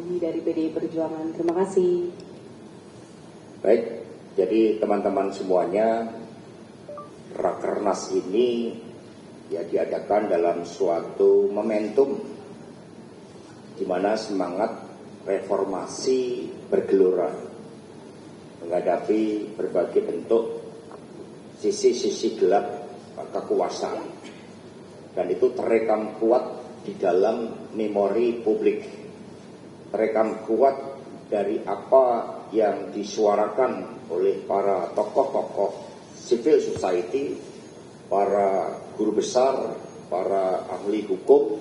Budi dari PDI Perjuangan. Terima kasih. Baik, jadi teman-teman semuanya, Rakernas ini ya diadakan dalam suatu momentum di mana semangat reformasi bergelora menghadapi berbagai bentuk sisi-sisi gelap kekuasaan, dan itu terekam kuat di dalam memori publik, terekam kuat dari apa yang disuarakan oleh para tokoh-tokoh civil society, para guru besar, para ahli hukum,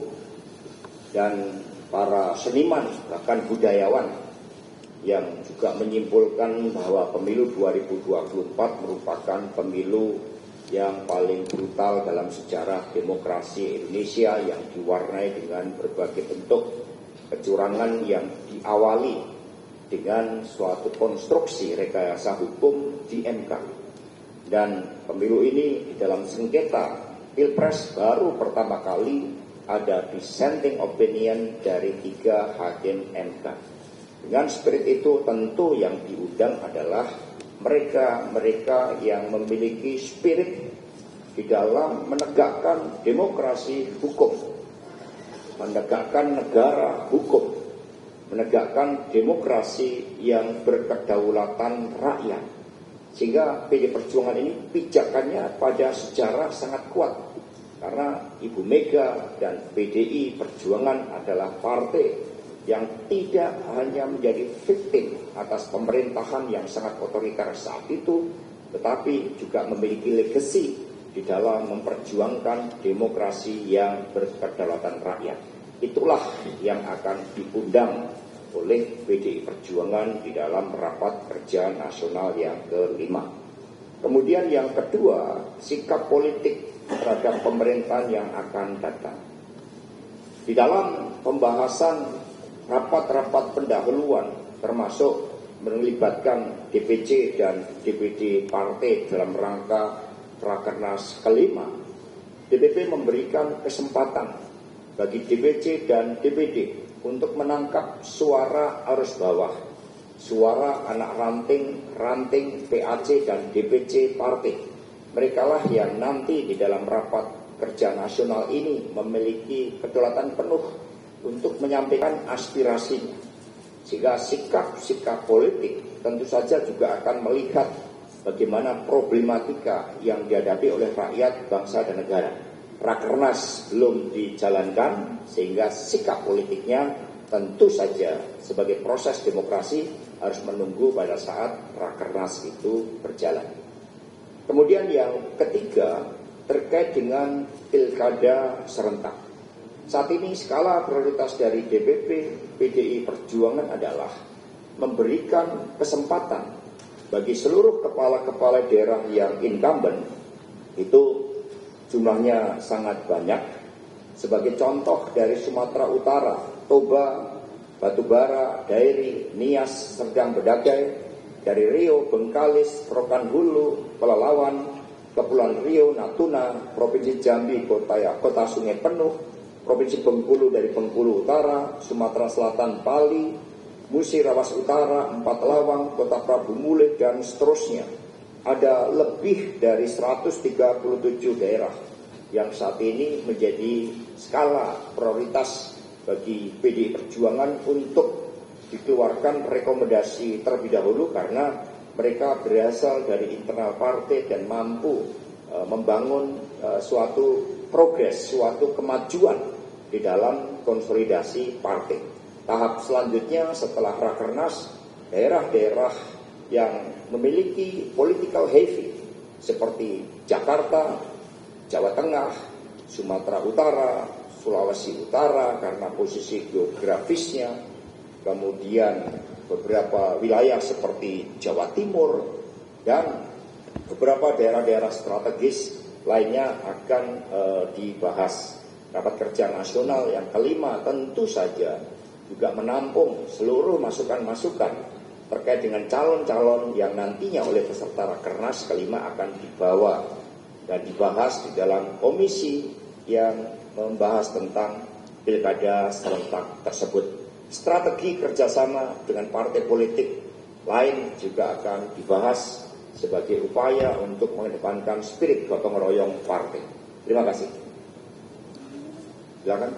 dan para seniman, bahkan budayawan, yang juga menyimpulkan bahwa pemilu 2024 merupakan pemilu yang paling brutal dalam sejarah demokrasi Indonesia, yang diwarnai dengan berbagai bentuk kecurangan yang diawali dengan suatu konstruksi rekayasa hukum di MK. Dan pemilu ini di dalam sengketa Pilpres baru pertama kali ada dissenting opinion dari 3 hakim MK. Dengan spirit itu tentu yang diundang adalah mereka yang memiliki spirit di dalam menegakkan demokrasi hukum, menegakkan negara hukum, menegakkan demokrasi yang berkedaulatan rakyat. Sehingga PD Perjuangan ini pijakannya pada sejarah sangat kuat, karena Ibu Mega dan PDI Perjuangan adalah partai yang tidak hanya menjadi victim atas pemerintahan yang sangat otoriter saat itu, tetapi juga memiliki legacy di dalam memperjuangkan demokrasi yang berkedaulatan rakyat. Itulah yang akan diundang oleh PDI Perjuangan di dalam rapat kerja nasional yang ke-5. Kemudian yang kedua, sikap politik terhadap pemerintahan yang akan datang. Di dalam pembahasan rapat-rapat pendahuluan, termasuk melibatkan DPC dan DPD partai dalam rangka Rakernas ke-5, DPP memberikan kesempatan bagi DPC dan DPD untuk menangkap suara arus bawah, suara anak ranting PAC dan DPC partai. Merekalah yang nanti di dalam rapat kerja nasional ini memiliki kedaulatan penuh untuk menyampaikan aspirasinya. Sehingga sikap-sikap politik tentu saja juga akan melihat bagaimana problematika yang dihadapi oleh rakyat, bangsa, dan negara. Rakernas belum dijalankan, sehingga sikap politiknya tentu saja sebagai proses demokrasi harus menunggu pada saat Rakernas itu berjalan. Kemudian yang ketiga terkait dengan pilkada serentak. Saat ini skala prioritas dari DPP PDI Perjuangan adalah memberikan kesempatan bagi seluruh kepala-kepala daerah yang incumbent, itu jumlahnya sangat banyak. Sebagai contoh dari Sumatera Utara, Toba, Batubara, Dairi, Nias, Serdang, Bedagai, dari Riau, Bengkalis, Rokan Hulu, Pelalawan, Kepulauan Riau, Natuna, Provinsi Jambi, Kota Sungai Penuh, Provinsi Bengkulu dari Bengkulu Utara, Sumatera Selatan, Bali, Musi Rawas Utara, Empat Lawang, Kota Prabu Mulih, dan seterusnya. Ada lebih dari 137 daerah yang saat ini menjadi skala prioritas bagi PDI Perjuangan untuk dikeluarkan rekomendasi terlebih dahulu, karena mereka berasal dari internal partai dan mampu membangun suatu progres, suatu kemajuan di dalam konsolidasi partai. Tahap selanjutnya setelah Rakernas, daerah-daerah yang memiliki political heavy seperti Jakarta, Jawa Tengah, Sumatera Utara, Sulawesi Utara karena posisi geografisnya, kemudian beberapa wilayah seperti Jawa Timur, dan beberapa daerah-daerah strategis lainnya akan dibahas. Rapat kerja nasional yang ke-5 tentu saja juga menampung seluruh masukan-masukan terkait dengan calon-calon yang nantinya oleh peserta Rakernas ke-5 akan dibawa dan dibahas di dalam komisi yang membahas tentang pilkada serentak tersebut. Strategi kerjasama dengan partai politik lain juga akan dibahas sebagai upaya untuk mengedepankan spirit gotong royong partai. Terima kasih. Silakan.